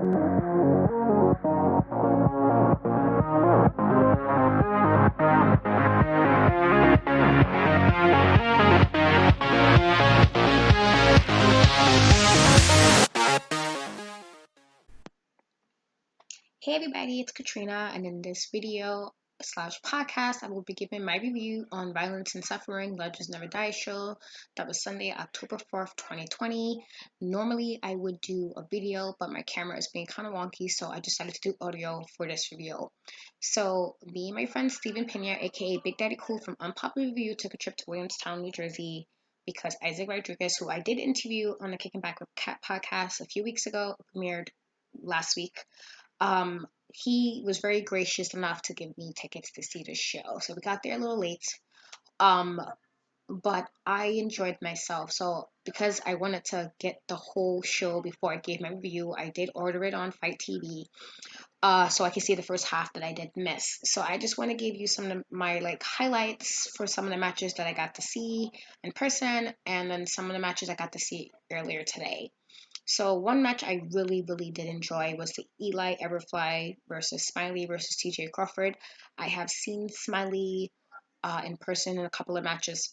Hey everybody, it's Katrina, and in this video slash podcast, I will be giving my review on Violence and Suffering Legends Never Die show. That was Sunday, October 4th, 2020. Normally, I would do a video, but my camera is being kind of wonky, so I decided to do audio for this review. So, me and my friend Steven Pena, aka Big Daddy Cool from Unpopular Review, took a trip to Williamstown, New Jersey, because Isaac Rodriguez, who I did interview on the Kicking Back with Cat podcast a few weeks ago, premiered last week. He was very gracious enough to give me tickets to see the show. So we got there a little late. Um, but I enjoyed myself. So because I wanted to get the whole show before I gave my review, I did order it on Fight TV. So I could see the first half that I did miss. So I just want to give you some of my highlights for some of the matches that I got to see in person, and then some of the matches I got to see earlier today. So one match I really, really did enjoy was the Eli Everfly versus Smiley versus Tj Crawford. I have seen Smiley in person in a couple of matches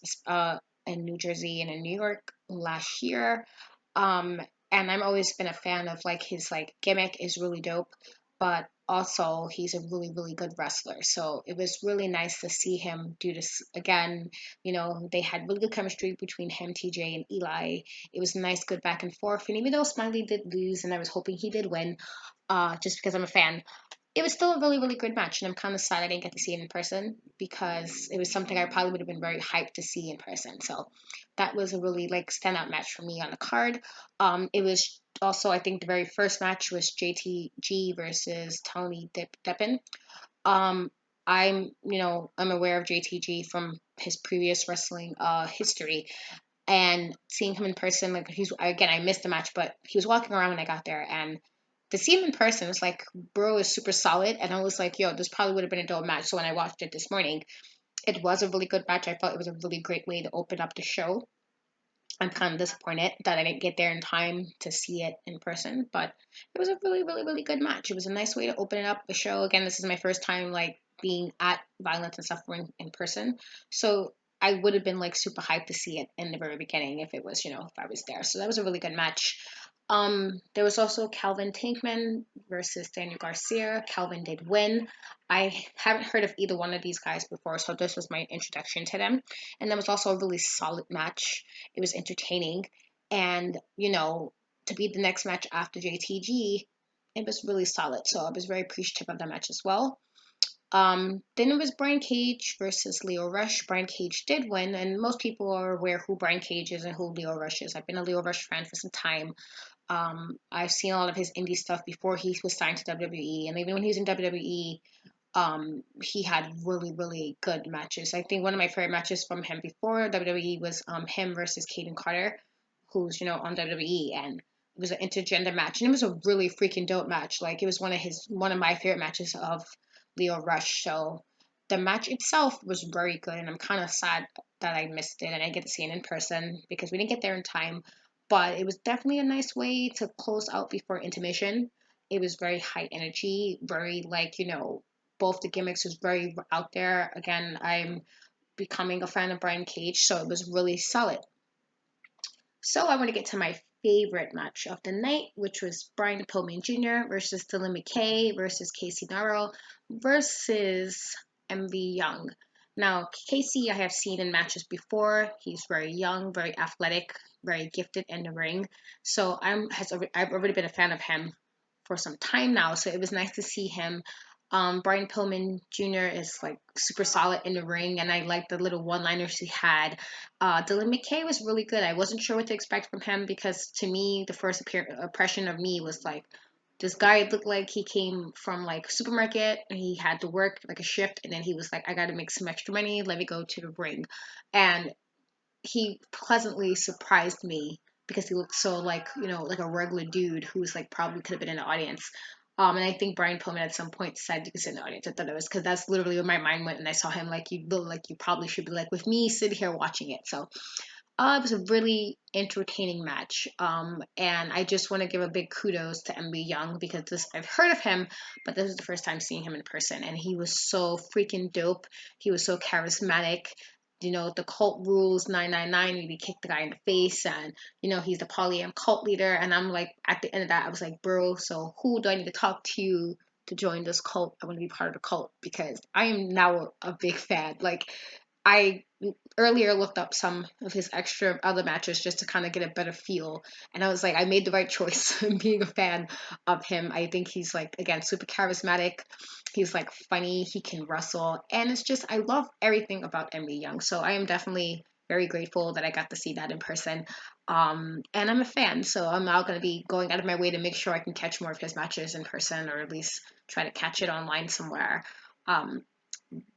in New Jersey and in New York last year. And I've always been a fan of his gimmick is really dope, but also he's a really, really good wrestler. So it was really nice to see him do this again. They had really good chemistry between him, TJ, and Eli. It was nice, good back and forth. And even though Smiley did lose, and I was hoping he did win, just because I'm a fan, it was still a really, really good match, and I'm kind of sad I didn't get to see it in person because it was something I probably would have been very hyped to see in person. So that was a really standout match for me on the card. It was also, I think, the very first match was JTG versus Tony Depen. I'm aware of JTG from his previous wrestling history, and seeing him in person, I missed the match, but he was walking around when I got there, and to see him in person, it's like, bro is super solid. And I was like, yo, this probably would have been a dope match. So when I watched it this morning, it was a really good match. I felt it was a really great way to open up the show. I'm kind of disappointed that I didn't get there in time to see it in person, but it was a really, really, really good match. It was a nice way to open it up the show. Again, this is my first time being at Violence and Suffering in person. So I would have been super hyped to see it in the very beginning if it was, if I was there. So that was a really good match. There was also Calvin Tankman versus Daniel Garcia. Calvin did win. I haven't heard of either one of these guys before, so this was my introduction to them. And that was also a really solid match. It was entertaining. And, to be the next match after JTG, it was really solid. So I was very appreciative of that match as well. Then it was Brian Cage versus Lio Rush. Brian Cage did win, and most people are aware who Brian Cage is and who Lio Rush is. I've been a Lio Rush fan for some time. I've seen a lot of his indie stuff before he was signed to WWE, and even when he was in WWE, he had really, really good matches. I think one of my favorite matches from him before WWE was him versus Caden Carter, who's on WWE, and it was an intergender match, and it was a really freaking dope match. It was one of my favorite matches of Lio Rush. So the match itself was very good, and I'm kind of sad that I missed it and I get to see it in person because we didn't get there in time. But it was definitely a nice way to close out before intermission. It was very high energy, very both the gimmicks was very out there. Again, I'm becoming a fan of Brian Cage, so it was really solid. So I want to get to my favorite match of the night, which was Brian Pillman Jr. versus Dylan McKay versus Casey Narrow versus MV Young. Now, Casey I have seen in matches before. He's very young, very athletic, very gifted in the ring. So I've already been a fan of him for some time now. So it was nice to see him. Brian Pillman Jr. is super solid in the ring, and I like the little one-liners he had. Dylan McKay was really good. I wasn't sure what to expect from him because to me, the first impression of me was this guy looked like he came from supermarket and he had to work a shift, and then he was like, I got to make some extra money. Let me go to the ring, and he pleasantly surprised me because he looked so like a regular dude who's probably could have been in the audience. And I think Brian Pillman at some point said you could sit in the audience. I thought it was because that's literally where my mind went, and I saw him you look like you probably should be with me sitting here watching it. So It was a really entertaining match. And I just want to give a big kudos to MB Young because this I've heard of him, but this is the first time seeing him in person, and he was so freaking dope. He was so charismatic. The cult rules 999. You kick the guy in the face, and he's the polyam cult leader. And I'm like, at the end of that, I was like, bro, so who do I need to talk to join this cult? I want to be part of the cult because I am now a big fan. Like, I earlier looked up some of his extra other matches just to kind of get a better feel, and I was like, I made the right choice being a fan of him. I think he's like, again, super charismatic. He's like funny, he can wrestle, and it's just, I love everything about MB Young. So I am definitely very grateful that I got to see that in person. And I'm a fan, so I'm now going to be going out of my way to make sure I can catch more of his matches in person, or at least try to catch it online somewhere. um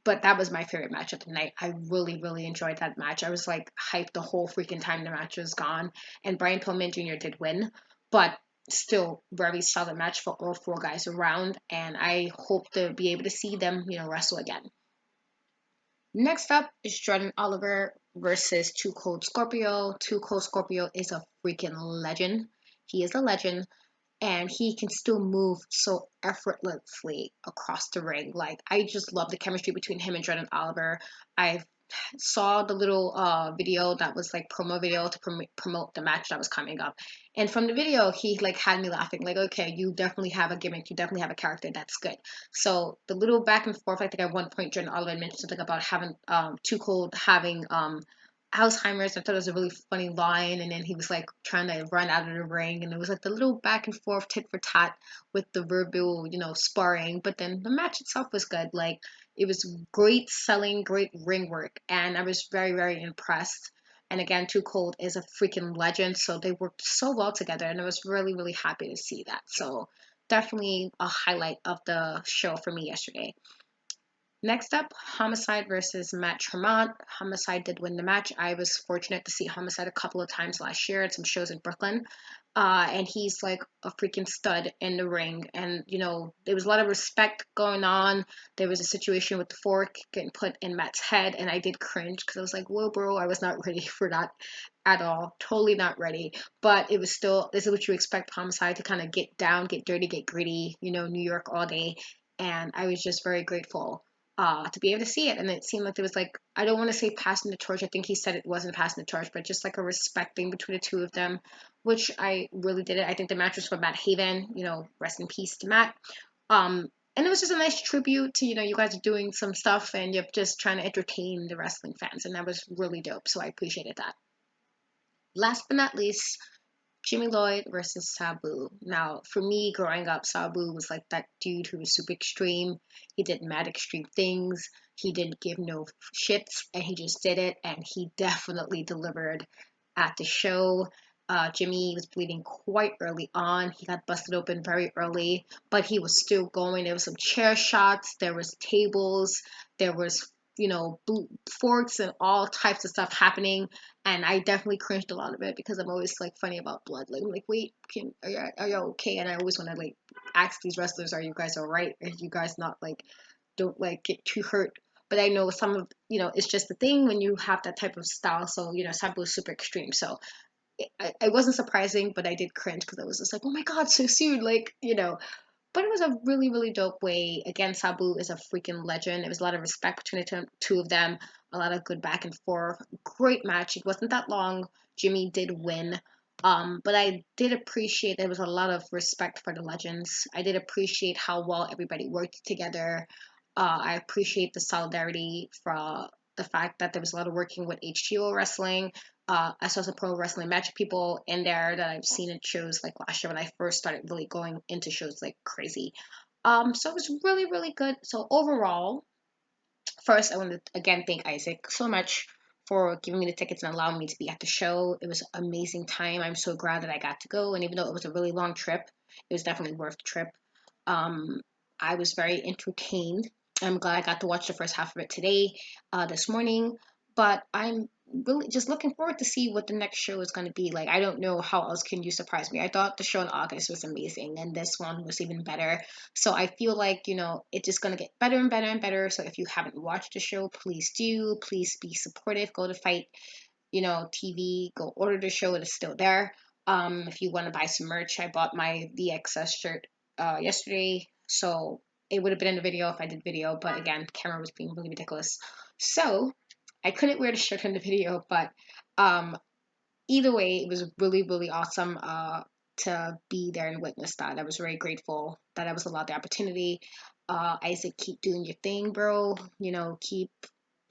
but that was my favorite match of the night. I really, really enjoyed that match. I was like hyped the whole freaking time the match was gone. And Brian Pillman Jr. did win, but still very solid match for all four guys around. And I hope to be able to see them, wrestle again. Next up is Jordan Oliver versus Too Cold Scorpio. Too Cold Scorpio is a freaking legend. He is a legend, and he can still move so effortlessly across the ring. Like, I just love the chemistry between him and Jordan Oliver. I saw the little video that was like promo video to promote the match that was coming up, and from the video he like had me laughing, like, okay, you definitely have a gimmick, you definitely have a character, that's good. So the little back and forth, I think at one point Jordan Oliver mentioned something about having Too Cold having Alzheimer's. I thought it was a really funny line, and then he was like trying to run out of the ring, and it was like the little back and forth tit for tat with the verbal, sparring. But then the match itself was good. Like, it was great selling, great ring work, and I was very, very impressed. And again, Too Cold is a freaking legend, so they worked so well together, and I was really, really happy to see that. So definitely a highlight of the show for me yesterday. Next up, Homicide versus Matt Tremont. Homicide did win the match. I was fortunate to see Homicide a couple of times last year at some shows in Brooklyn. And he's like a freaking stud in the ring. And, there was a lot of respect going on. There was a situation with the fork getting put in Matt's head, and I did cringe because I was like, whoa, bro, I was not ready for that at all. Totally not ready. But it was still, this is what you expect Homicide to kind of get down, get dirty, get gritty, New York all day. And I was just very grateful to be able to see it. And it seemed like there was like, I don't want to say passing the torch. I think he said it wasn't passing the torch, but just like a respecting between the two of them, which I really did it. I think the match was for Matt Haven, rest in peace to Matt. And it was just a nice tribute to, you guys are doing some stuff and you're just trying to entertain the wrestling fans. And that was really dope. So I appreciated that. Last but not least, Jimmy Lloyd versus Taboo. Now, for me, growing up, Taboo was like that dude who was super extreme. He did mad extreme things. He didn't give no shits, and he just did it, and he definitely delivered at the show. Jimmy was bleeding quite early on. He got busted open very early, but he was still going. There was some chair shots. There was tables. There was, forks and all types of stuff happening. And I definitely cringed a lot of it because I'm always like funny about blood. Like, I'm like, wait, are you okay? And I always want to like ask these wrestlers, are you guys all right? Are you guys not like, don't like get too hurt? But I know some of, it's just the thing when you have that type of style. So, Sabu is super extreme. So it wasn't surprising, but I did cringe because I was just like, oh my God, so soon. Like, but it was a really, really dope way. Again, Sabu is a freaking legend. There was a lot of respect between the two of them, a lot of good back and forth. Great match. It wasn't that long. Jimmy did win. But I did appreciate there was a lot of respect for the legends. I did appreciate how well everybody worked together. I appreciate the solidarity for the fact that there was a lot of working with HTO Wrestling. I saw some pro wrestling match people in there that I've seen at shows like last year when I first started really going into shows like crazy. So it was really, really good. So overall, first I want to again thank Isaac so much for giving me the tickets and allowing me to be at the show. It was an amazing time. I'm so glad that I got to go, and even though it was a really long trip, it was definitely worth the trip. Um, I was very entertained. I'm glad I got to watch the first half of it today, this morning. But I'm really just looking forward to see what the next show is going to be. Like, I don't know how else can you surprise me. I thought the show in August was amazing, and this one was even better. So I feel like, it's just going to get better and better and better. So if you haven't watched the show, please do. Please be supportive. Go to Fight. TV, go order the show. It is still there. If you want to buy some merch, I bought my VXS shirt yesterday, so it would have been in the video if I did video, but again, camera was being really ridiculous, so I couldn't wear the shirt in the video. But either way, it was really, really awesome to be there and witness that. I was very grateful that I was allowed the opportunity. Isaac, keep doing your thing, bro. Keep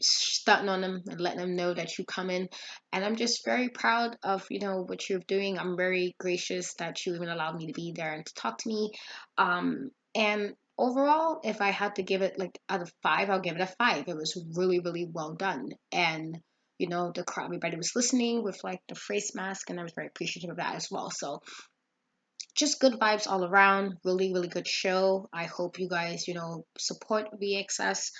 stunting on them and letting them know that you come in. And I'm just very proud of, what you're doing. I'm very gracious that you even allowed me to be there and to talk to me. And overall, if I had to give it like out of 5, I'll give it a 5. It was really, really well done. And the crowd, everybody was listening with like the face mask, and I was very appreciative of that as well. So just good vibes all around. Really, really good show. I hope you guys, support VXS.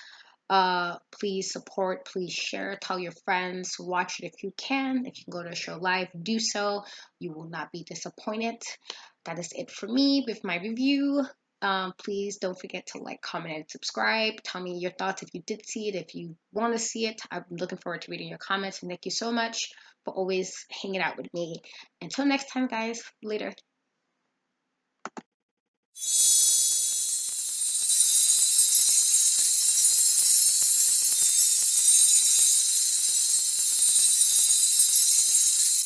Please support, please share, tell your friends, watch it if you can. If you can go to a show live, do so. You will not be disappointed. That is it for me with my review. Please don't forget to like, comment, and subscribe. Tell me your thoughts if you did see it, if you want to see it. I'm looking forward to reading your comments, and thank you so much for always hanging out with me. Until next time, guys. Later.